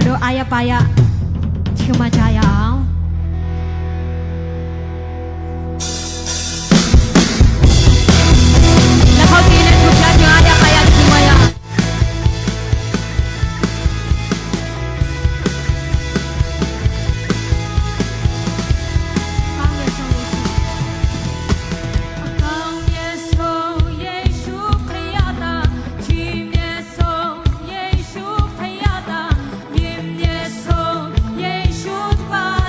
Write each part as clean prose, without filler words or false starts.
တို့အားရပါရချူမကြရအောင်လက်ဟောက်တီးနဲ့ထူချကြအားရပါရချူမရBye.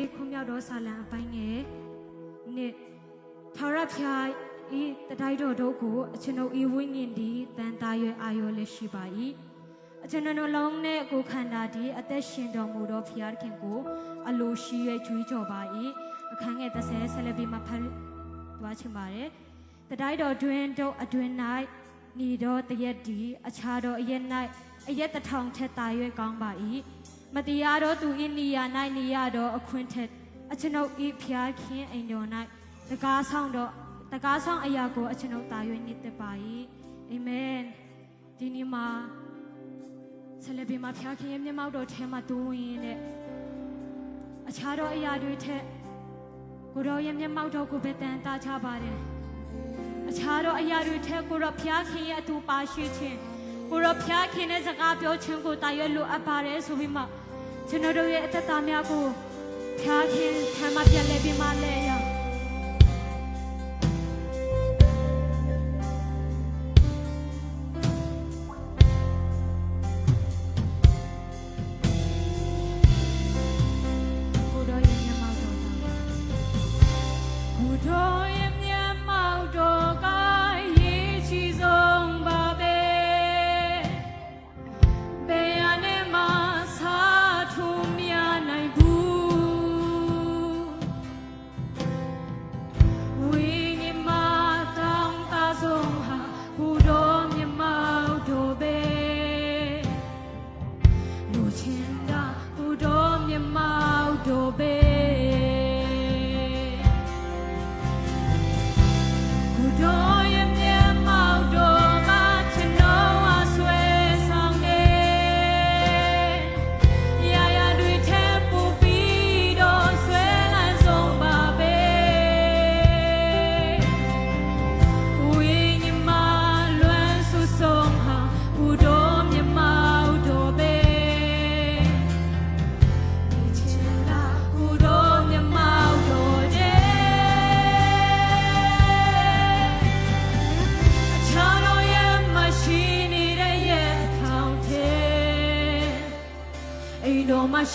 လေးခွန်မြောက်တော်ဆာလံအပိုင်းငယ်နှစ်ထာဝရဘုရားဤတတိုက်တော်တို့ကိုအကျွန်ုပ်ဤဝိညာဉ်ဒီတန်တာရွယ်အာရောလက်ရှိပါ၏အကျွန်ုပ်နှလုံးနဲ့ကိုယ်ခန္ဓာဒီအသက်ရှင်တော်မူသောဘုရားခင်ကိုအလိုရှိ၍ကြွေးကြော်ပါ၏အခန်းငယ်30ဆက်လက်ပြီးမှဖတ်သွားချင်ပါတယ်တတိုက်တော်တွင်တို့အတွင်၌ဤတော်တရက်ဒီအခြားသောအရက်၌အရက်တစ်ထောင်ထက်သာ၍ကောင်းပါ၏မတရားသောသူဤနေရာ၌နေရသောအခွင့်ထက်အကျွန်ုပ်ဤဖျားခင်အိမ်တော်၌တကားဆောင်အရာကိုအကျွန်ုပ်သာ၍နေတတ်ပါ၏အာမင်ဒီနေ့မှာဆက်လက်ပြီးမှဖျားခင်ရဲ့မျက်မှောက်တော်ထဲမှာတူးဝင်တဲ့အခြားသောအရာတွေထက်ကိုတော်ရဲ့မျက်မှောက်တော်ကိုပဲတန်တာချပါတယ်အခြားသောအရာတွေထက်ကိုတော်ဖျားခင်ရဲ့အတူပါရှိခြင်းကိုတော်ဖျားခင်ရဲ့စကားပြောခြင်းကိုတာရွယ်လိုအပ်ပါတယ်ဆိုပြီးမှကျွန်တော်တို့ရဲ့အသက်တာများကိုဖျားခင်ခံမပြတ်လဲပြီးမှလဲရ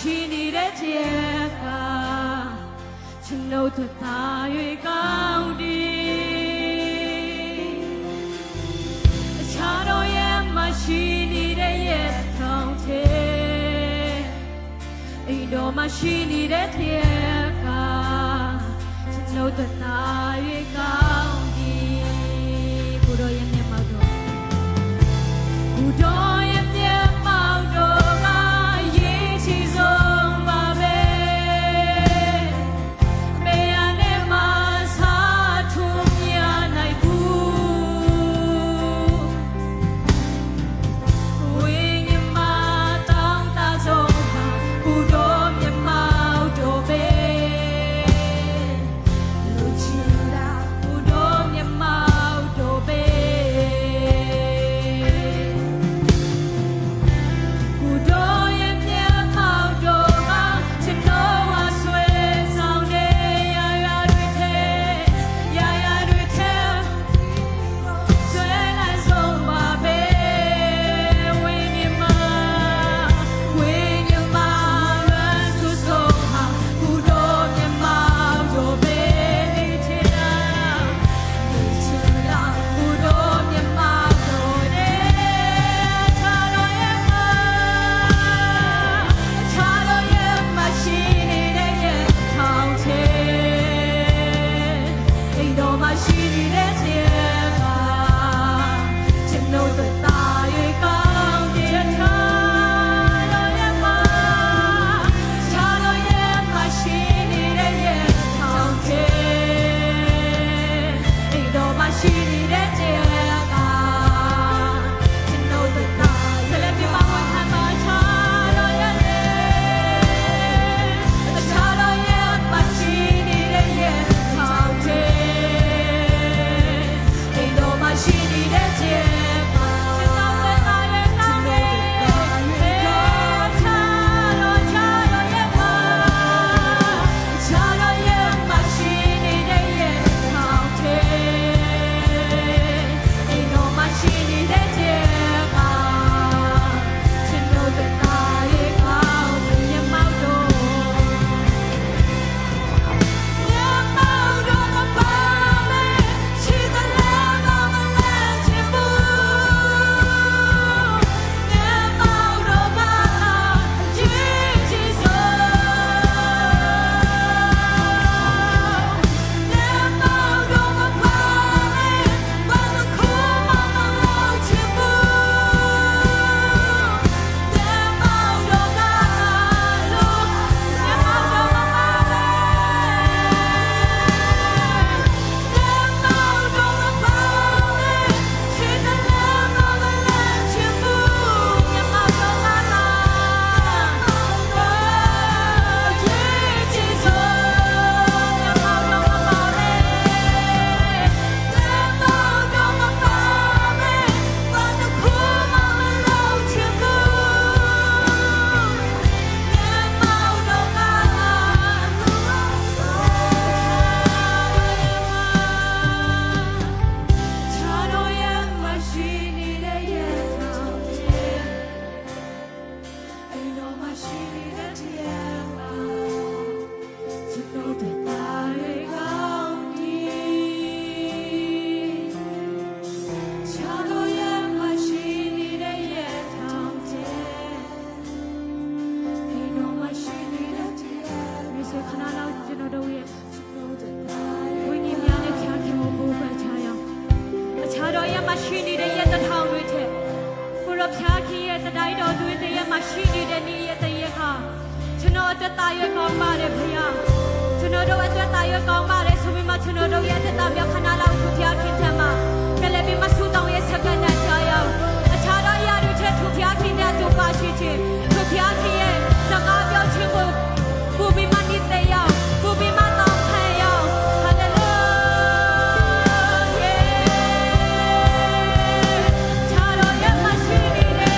ရှိနေတဲ့တည်းကကျွန်တော်တို့သာ၍ကောင်းသည်အခြားတော့ရဲ့မရှိနေတဲ့ရဲ့ထောင်တဲ့အိမ်တော်မရှိနေတဲ့တည်းကကျွန်တော်တို့သာ၍ကောင်းသည်ကိုတော်ရဲ့မျက်မှောက်တော်ကိုတော်ရဲ့မျက်မှောက်တော်Lucinda, Udo. တော်အတွက်တာရွယ်ကောင်းပါတယ်ဖခင်ကျွန်တော်တို့အတွက်တာရွယ်ကောင်းပါတယ်ဆိုပြီးမှကျွန်တော်တို့ရဲ့သက်တာမြောက်ခဏလောက်သူဖခင်ခင်ထမ်းမှာကလေးပြီးမှဆူတောင်းရဲ့စက္ကန့်နဲ့ကြာရောက်အခြားသောအရာတွေထက်သူဖခင်ခင်နဲ့တူပါရှိခြင်းသူဖခင်ခင်ရဲ့စကားပြောခြင်းကိုပူပြီးမှနေတဲ့ရောက်ပူပြီးမှတောင်းခံရောက်ဟာလေလုယာခြားတော့ရမရှိနေတယ်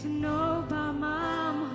To know by my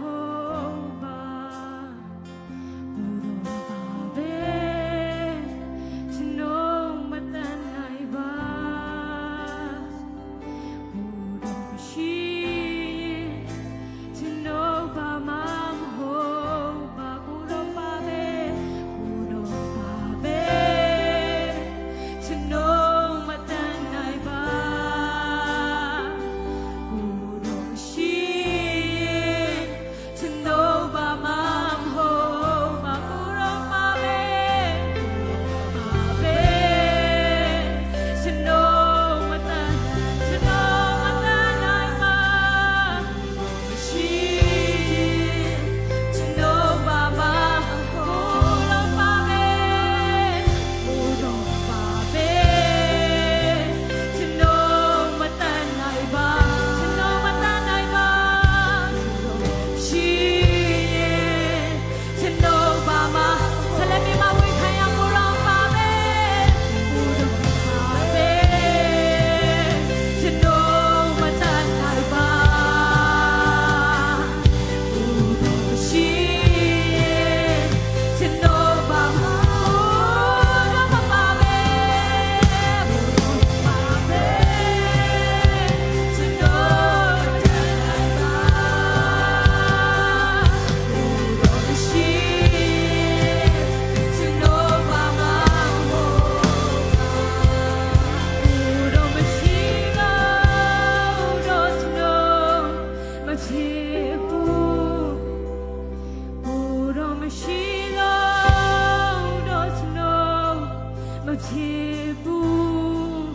ဘူး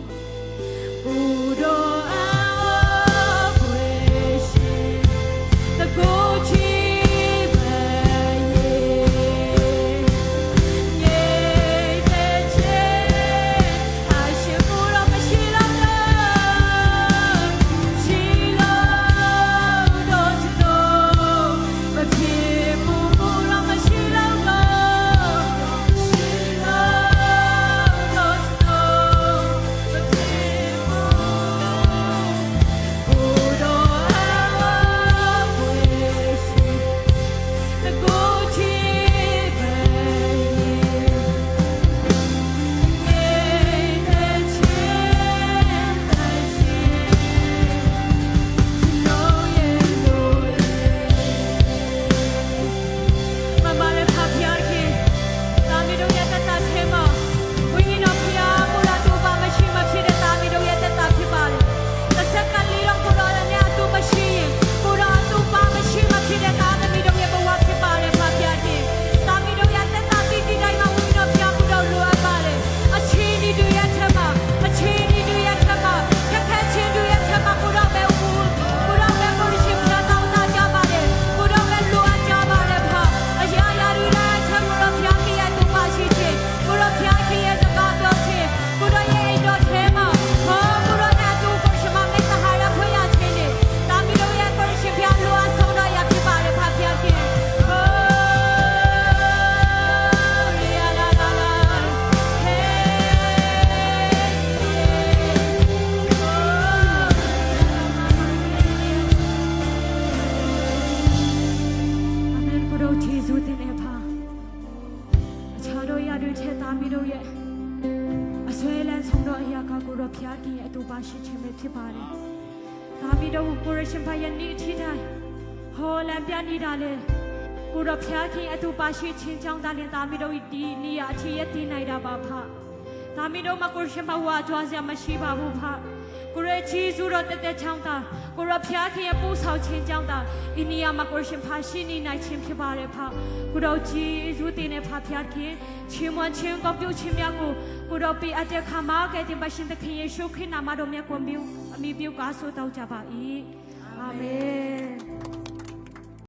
不多爱我归心的过去本也你的钱还是不让我洗了的洗了都知道我皮肤不让我洗了的洗了都知道我皮肤不多爱我归心的过去本也你的钱还是浓烟落叶慢慢的爬偏去大米都也在大天嘛ဝိညာဉ်တော်ဖျားကိုလာတူပါမရှိမဖြစ်တဲ့တာမီတို့ရဲ့တက်တာဖြစ်ပါလေတစ်စက္ကန့်လေးတော့ကိုတော်လည်းအတူမရှိရင်ကိုတော်အတူပါမရှိမဖြစ်တဲ့တာသမီးတို့ရဲ့ဘဝဖြစ်ပါလေဖျားခြင်းတာမီတို့ရဲ့တက်တာတည်တည်တိုင်းမှာဝိညာဉ်တော်ဖျားကိုတော်လိုအပ်ပါလေအချင်းဒီတွေရဲ့ထက်မှာအချင်းဒီတွေရဲ့ထက်မှာခက်ခဲချင်းတွေရဲ့ထက်မှာကိုတော်ပဲဦးကိုတော်ပဲကိုရှိဖျားတောင်းတာကြပါလေကိုတော်ပဲလိုအပ်ကြပါလေဖအရာရာတွေလည်းထက်ကိုတော်ဖျားကြီးရဲ့တူပါရှိခြင်းကိုတော်ဖျားကြီးရဲ့စကားပြောခြင်းကိုတော်ရဲ့အိမ်တော်ထဲမှာဟောကိုတော်နဲ့အတူကိုရှိမမိတ်သဟာရဖွင့်ရခြင်းနဲ့တာမီတို့ရဲ့ကိုရှိဖျားလိုအပ်ဆုံးတော့ရဖြစ်ပါလေဖဖျားခြင်းဟောရီယာလာလာလာဟေးအာမင်ကိုတော်ယေရှုတင်နေပါအခြားတို့ရတွေထဲတာမီတို့ရဲ့အဆွဲလန်းဆုံးတော့အရာကကိုတော်ဖျားခင်ရဲ့အတူပါရှိခြင်းပဲဖြစ်ပါတယ်။ဒါမီတို့ကိုရရှင်ဖရဲ့နေ့အထိတိုင်းဟောလံပြနေတာလေကိုတော်ဖျားခင်အတူပါရှိခြင်းကြောင့်ဒါလည်းဒါမီတို့ဒီနေရာအထိရတည်နိုင်တာပါဖ။ဒါမီတို့မှာကိုရရှင်ဖဝါကြွားစရာမရှိပါဘူးဖ။ကိုရချီစုတော်တက်ချောင်းတာကိုရဖျားခင်ရဲ့ပို့ဆောင်ခြင်းကြောင့်ဒါဒီနေရာမှာကိုရရှင်ဖရှိနေနိုင်ခြင်းဖြစ်ပါတယ်ဖ။ကိုတော်ကြီးစုတင်နေဖဖျားခင်ချင်းမချင်းကောပြုချင်းများကိုတော်ပေးအပ်တဲ့ခါမှာကဲတင်ပါရှင်သခင်ယေရှုခရစ်နာမတော်မြတ်ကိုမြူအမိပြုကားဆိုတောက်ကြပါ၏အာမင်